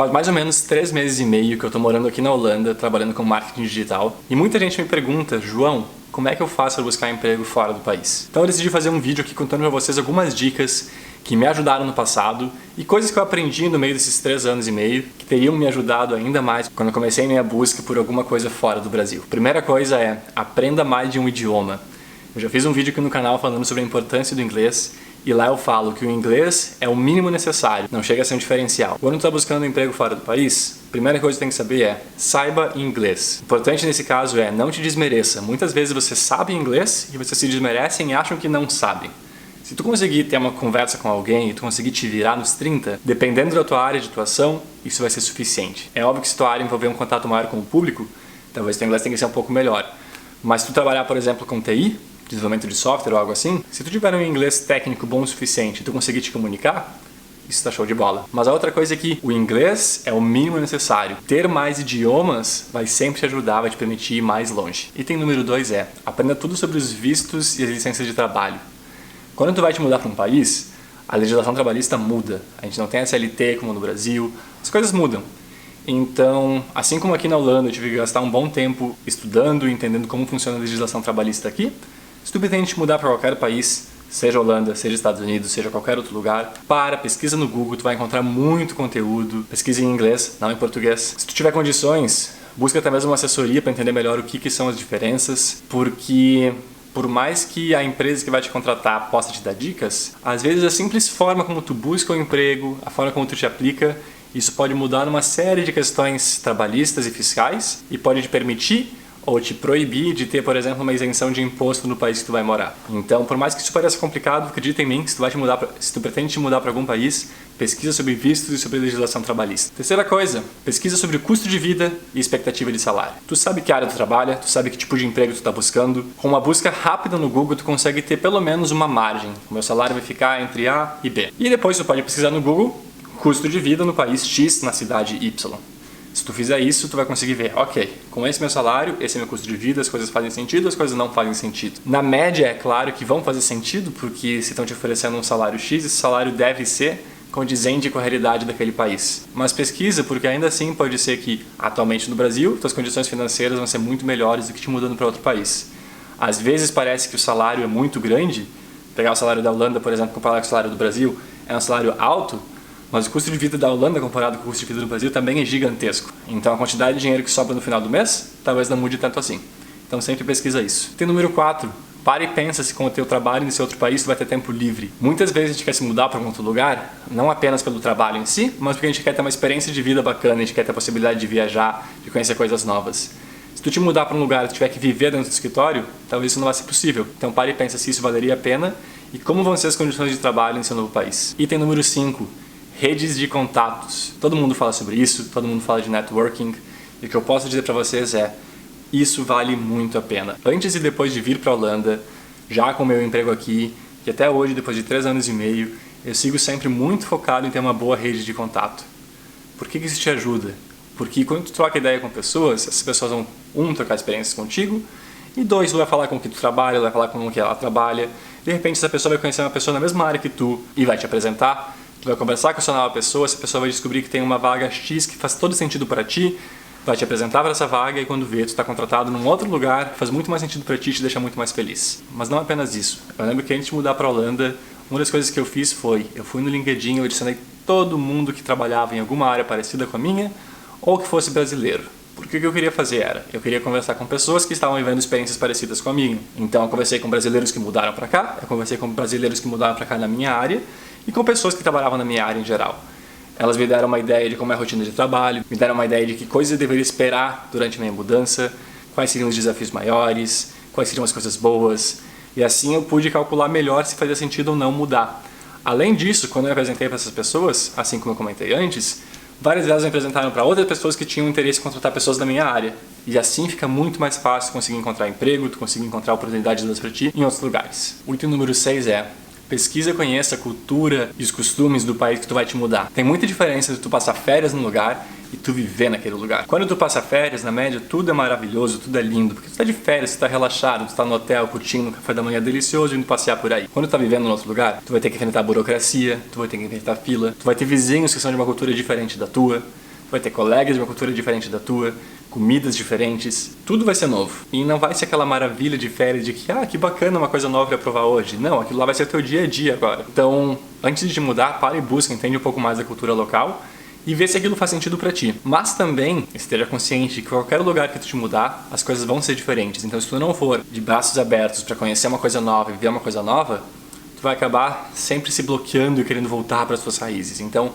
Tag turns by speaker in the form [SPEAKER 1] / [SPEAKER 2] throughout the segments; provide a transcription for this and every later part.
[SPEAKER 1] Faz mais ou menos 3 meses e meio que eu tô morando aqui na Holanda, trabalhando com marketing digital. E muita gente me pergunta, João, como é que eu faço para buscar emprego fora do país? Então eu decidi fazer um vídeo aqui contando para vocês algumas dicas que me ajudaram no passado e coisas que eu aprendi no meio desses 3 anos e meio que teriam me ajudado ainda mais quando eu comecei minha busca por alguma coisa fora do Brasil. Primeira coisa é, aprenda mais de um idioma. Eu já fiz um vídeo aqui no canal falando sobre a importância do inglês e lá eu falo que o inglês é o mínimo necessário, não chega a ser um diferencial. Quando tu está buscando um emprego fora do país, a primeira coisa que tu tem que saber é, saiba inglês. Importante nesse caso é, não te desmereça. Muitas vezes você sabe inglês e você se desmerecem e acham que não sabem. Se tu conseguir ter uma conversa com alguém e tu conseguir te virar nos 30, dependendo da tua área de atuação, isso vai ser suficiente. É óbvio que se tua área envolver um contato maior com o público, talvez teu inglês tenha que ser um pouco melhor. Mas se tu trabalhar, por exemplo, com TI, desenvolvimento de software ou algo assim, se tu tiver um inglês técnico bom o suficiente e tu conseguir te comunicar, isso tá show de bola. Mas a outra coisa é que o inglês é o mínimo necessário. Ter mais idiomas vai sempre te ajudar, vai te permitir ir mais longe. Item número 2 é, aprenda tudo sobre os vistos e as licenças de trabalho. Quando tu vai te mudar para um país, a legislação trabalhista muda. A gente não tem a CLT como no Brasil, as coisas mudam. Então, assim como aqui na Holanda eu tive que gastar um bom tempo estudando e entendendo como funciona a legislação trabalhista aqui, se tu pretende te mudar para qualquer país, seja Holanda, seja Estados Unidos, seja qualquer outro lugar, pesquisa no Google, tu vai encontrar muito conteúdo, pesquisa em inglês, não em português. Se tu tiver condições, busca até mesmo uma assessoria para entender melhor o que são as diferenças, porque por mais que a empresa que vai te contratar possa te dar dicas, às vezes a simples forma como tu busca o emprego, a forma como tu te aplica, isso pode mudar uma série de questões trabalhistas e fiscais e pode te permitir ou te proibir de ter, por exemplo, uma isenção de imposto no país que tu vai morar. Então, por mais que isso pareça complicado, acredita em mim, se tu pretende te mudar para algum país, pesquisa sobre vistos e sobre legislação trabalhista. Terceira coisa, pesquisa sobre o custo de vida e expectativa de salário. Tu sabe que área tu trabalha, tu sabe que tipo de emprego tu está buscando. Com uma busca rápida no Google, tu consegue ter pelo menos uma margem. O meu salário vai ficar entre A e B. E depois tu pode pesquisar no Google, custo de vida no país X, na cidade Y. Se tu fizer isso, tu vai conseguir ver, ok, com esse meu salário, esse é meu custo de vida, as coisas fazem sentido, as coisas não fazem sentido. Na média, é claro que vão fazer sentido, porque se estão te oferecendo um salário X, esse salário deve ser condizente com a realidade daquele país. Mas pesquisa, porque ainda assim pode ser que, atualmente no Brasil, tuas condições financeiras vão ser muito melhores do que te mudando para outro país. Às vezes parece que o salário é muito grande, pegar o salário da Holanda, por exemplo, comparar com o salário do Brasil, é um salário alto, mas o custo de vida da Holanda comparado com o custo de vida do Brasil também é gigantesco. Então a quantidade de dinheiro que sobra no final do mês talvez não mude tanto assim. Então sempre pesquisa isso. Tem número 4. Para e pensa se com o teu trabalho nesse outro país tu vai ter tempo livre. Muitas vezes a gente quer se mudar para algum outro lugar, não apenas pelo trabalho em si, mas porque a gente quer ter uma experiência de vida bacana, a gente quer ter a possibilidade de viajar, de conhecer coisas novas. Se tu te mudar para um lugar e tu tiver que viver dentro do escritório, talvez isso não vai ser possível. Então para e pensa se isso valeria a pena e como vão ser as condições de trabalho nesse novo país. Item número 5. Redes de contatos. Todo mundo fala sobre isso, todo mundo fala de networking, e o que eu posso dizer para vocês é, isso vale muito a pena. Antes e depois de vir para a Holanda, já com o meu emprego aqui, e até hoje, depois de 3 anos e meio, eu sigo sempre muito focado em ter uma boa rede de contato. Por que isso te ajuda? Porque quando tu troca ideia com pessoas, essas pessoas vão, 1, trocar experiências contigo, e 2, tu vai falar com o que tu trabalha, vai falar com o que ela trabalha, de repente essa pessoa vai conhecer uma pessoa na mesma área que tu, e vai te apresentar. Tu vai conversar com essa nova pessoa, essa pessoa vai descobrir que tem uma vaga X que faz todo sentido para ti, vai te apresentar para essa vaga e quando vê, tu está contratado num outro lugar, faz muito mais sentido para ti e te deixa muito mais feliz. Mas não apenas isso. Eu lembro que antes de mudar para a Holanda, uma das coisas que eu fiz foi, eu fui no LinkedIn, eu adicionei todo mundo que trabalhava em alguma área parecida com a minha ou que fosse brasileiro. Porque o que eu queria fazer era, eu queria conversar com pessoas que estavam vivendo experiências parecidas com a minha. Então eu conversei com brasileiros que mudaram para cá, eu conversei com brasileiros que mudaram para cá na minha área, e com pessoas que trabalhavam na minha área em geral. Elas me deram uma ideia de como é a rotina de trabalho, me deram uma ideia de que coisas eu deveria esperar durante a minha mudança, quais seriam os desafios maiores, quais seriam as coisas boas, e assim eu pude calcular melhor se fazia sentido ou não mudar. Além disso, quando eu apresentei para essas pessoas, assim como eu comentei antes, várias delas me apresentaram para outras pessoas que tinham interesse em contratar pessoas da minha área. E assim fica muito mais fácil conseguir encontrar emprego, tu conseguir encontrar oportunidades para ti em outros lugares. O item número 6 é, pesquisa e conheça a cultura e os costumes do país que tu vai te mudar. Tem muita diferença de tu passar férias num lugar e tu viver naquele lugar. Quando tu passa férias, na média, tudo é maravilhoso, tudo é lindo, porque tu tá de férias, tu tá relaxado, tu tá no hotel, curtindo um café da manhã delicioso, indo passear por aí. Quando tu tá vivendo em outro lugar, tu vai ter que enfrentar burocracia, tu vai ter que enfrentar fila, tu vai ter vizinhos que são de uma cultura diferente da tua, vai ter colegas de uma cultura diferente da tua, comidas diferentes, tudo vai ser novo. E não vai ser aquela maravilha de férias de que bacana, uma coisa nova pra provar hoje. Não, aquilo lá vai ser teu dia a dia agora. Então, antes de mudar, para e busca, entende um pouco mais da cultura local e vê se aquilo faz sentido pra ti. Mas também esteja consciente de que qualquer lugar que tu te mudar, as coisas vão ser diferentes. Então, se tu não for de braços abertos pra conhecer uma coisa nova e viver uma coisa nova, tu vai acabar sempre se bloqueando e querendo voltar para as tuas raízes. Então,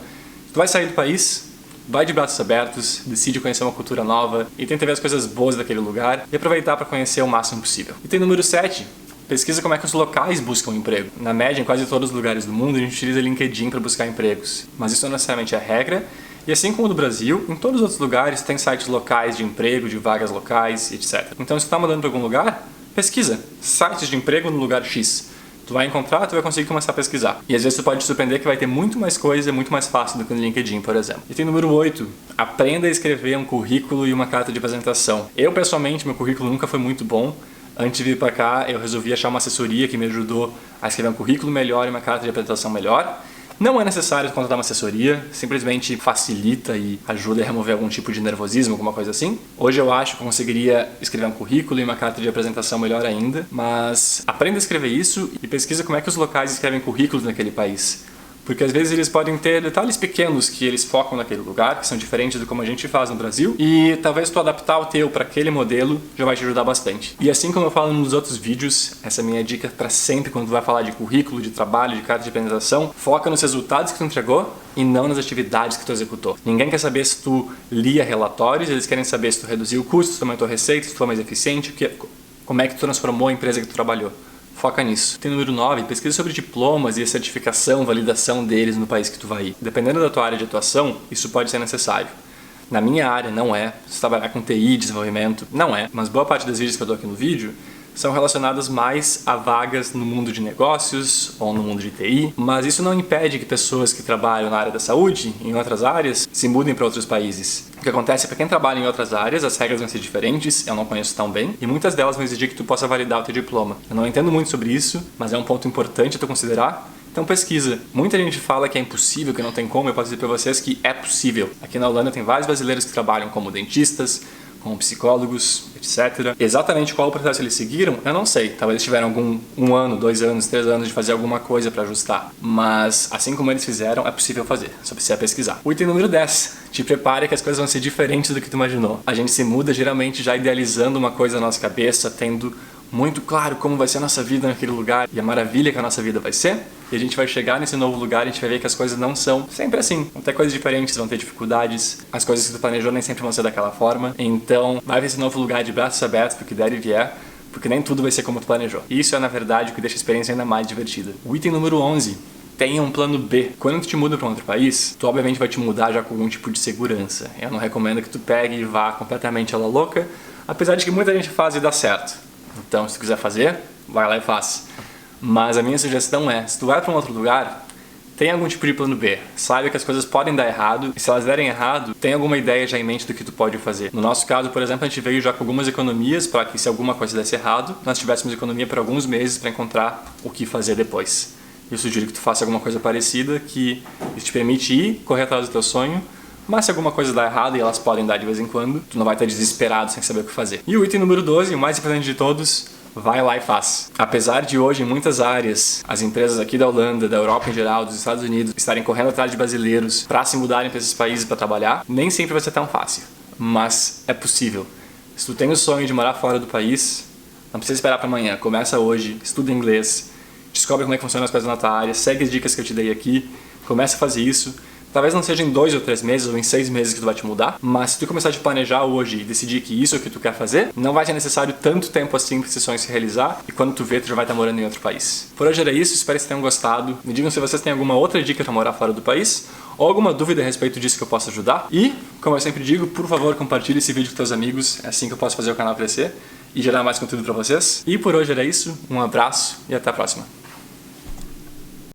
[SPEAKER 1] tu vai sair do país, vai de braços abertos, decide conhecer uma cultura nova e tenta ver as coisas boas daquele lugar e aproveitar para conhecer o máximo possível. Item número 7. Pesquisa como é que os locais buscam emprego. Na média, em quase todos os lugares do mundo, a gente utiliza LinkedIn para buscar empregos. Mas isso não necessariamente é regra. E assim como no Brasil, em todos os outros lugares tem sites locais de emprego, de vagas locais, etc. Então, se tu está mandando para algum lugar, pesquisa sites de emprego no lugar X. Tu vai encontrar, tu vai conseguir começar a pesquisar. E às vezes tu pode te surpreender que vai ter muito mais coisa, muito mais fácil do que no LinkedIn, por exemplo. Item número 8. Aprenda a escrever um currículo e uma carta de apresentação. Eu, pessoalmente, meu currículo nunca foi muito bom. Antes de vir para cá, eu resolvi achar uma assessoria que me ajudou a escrever um currículo melhor e uma carta de apresentação melhor. Não é necessário contratar uma assessoria, simplesmente facilita e ajuda a remover algum tipo de nervosismo, alguma coisa assim. Hoje eu acho que eu conseguiria escrever um currículo e uma carta de apresentação melhor ainda, mas aprenda a escrever isso e pesquisa como é que os locais escrevem currículos naquele país. Porque às vezes eles podem ter detalhes pequenos que eles focam naquele lugar, que são diferentes do como a gente faz no Brasil, e talvez tu adaptar o teu para aquele modelo já vai te ajudar bastante. E assim como eu falo nos outros vídeos, essa é a minha dica para sempre quando tu vai falar de currículo, de trabalho, de carta de apresentação, foca nos resultados que tu entregou e não nas atividades que tu executou. Ninguém quer saber se tu lia relatórios, eles querem saber se tu reduziu o custo, se tu aumentou a receita, se tu foi mais eficiente, como é que tu transformou a empresa que tu trabalhou. Foca nisso. Tem número 9, pesquisa sobre diplomas e a certificação, validação deles no país que tu vai ir. Dependendo da tua área de atuação, isso pode ser necessário. Na minha área não é. Se trabalhar com TI, desenvolvimento, não é. Mas boa parte das vídeos que eu dou aqui no vídeo são relacionadas mais a vagas no mundo de negócios ou no mundo de TI, mas isso não impede que pessoas que trabalham na área da saúde, em outras áreas, se mudem para outros países. O que acontece é que para quem trabalha em outras áreas, as regras vão ser diferentes, eu não conheço tão bem, e muitas delas vão exigir que tu possa validar o teu diploma. Eu não entendo muito sobre isso, mas é um ponto importante a tu considerar. Então pesquisa. Muita gente fala que é impossível, que não tem como, eu posso dizer para vocês que é possível. Aqui na Holanda tem vários brasileiros que trabalham como dentistas, como psicólogos, etc. Exatamente qual o processo eles seguiram, eu não sei. Talvez eles tiveram um ano, 2 anos, 3 anos de fazer alguma coisa para ajustar. Mas assim como eles fizeram, é possível fazer. Só precisa pesquisar. O item número 10. Te prepare que as coisas vão ser diferentes do que tu imaginou. A gente se muda geralmente já idealizando uma coisa na nossa cabeça, tendo muito claro como vai ser a nossa vida naquele lugar e a maravilha que a nossa vida vai ser. E a gente vai chegar nesse novo lugar e a gente vai ver que as coisas não são sempre assim. Vão ter coisas diferentes, vão ter dificuldades. As coisas que tu planejou nem sempre vão ser daquela forma. Então, vai ver esse novo lugar de braços abertos pro que der e vier, porque nem tudo vai ser como tu planejou. E isso é, na verdade, o que deixa a experiência ainda mais divertida. O item número 11. Tenha um plano B. Quando tu te muda para um outro país, tu obviamente vai te mudar já com algum tipo de segurança. Eu não recomendo que tu pegue e vá completamente à la louca, apesar de que muita gente faz e dá certo. Então, se tu quiser fazer, vai lá e faz. Mas a minha sugestão é, se tu vai para um outro lugar, tem algum tipo de plano B. Saiba que as coisas podem dar errado, e se elas derem errado, tem alguma ideia já em mente do que tu pode fazer. No nosso caso, por exemplo, a gente veio já com algumas economias para que se alguma coisa desse errado, nós tivéssemos economia por alguns meses para encontrar o que fazer depois. Eu sugiro que tu faça alguma coisa parecida, que isso te permite ir, correr atrás do teu sonho, mas se alguma coisa dá errado, e elas podem dar de vez em quando, tu não vai estar desesperado sem saber o que fazer. E o item número 12, o mais importante de todos, vai lá e faz. Apesar de hoje, em muitas áreas, as empresas aqui da Holanda, da Europa em geral, dos Estados Unidos, estarem correndo atrás de brasileiros para se mudarem para esses países para trabalhar, nem sempre vai ser tão fácil. Mas é possível. Se tu tem o sonho de morar fora do país, não precisa esperar para amanhã. Começa hoje, estuda inglês, descobre como é que funcionam as coisas na tua área, segue as dicas que eu te dei aqui, começa a fazer isso. Talvez não seja em 2 ou 3 meses ou em 6 meses que tu vai te mudar, mas se tu começar a te planejar hoje e decidir que isso é o que tu quer fazer, não vai ser necessário tanto tempo assim para esse sonho se realizar, e quando tu vê, tu já vai estar morando em outro país. Por hoje era isso, espero que vocês tenham gostado. Me digam se vocês têm alguma outra dica para morar fora do país, ou alguma dúvida a respeito disso que eu possa ajudar. E, como eu sempre digo, por favor, compartilhe esse vídeo com teus amigos, é assim que eu posso fazer o canal crescer e gerar mais conteúdo para vocês. E por hoje era isso, um abraço e até a próxima.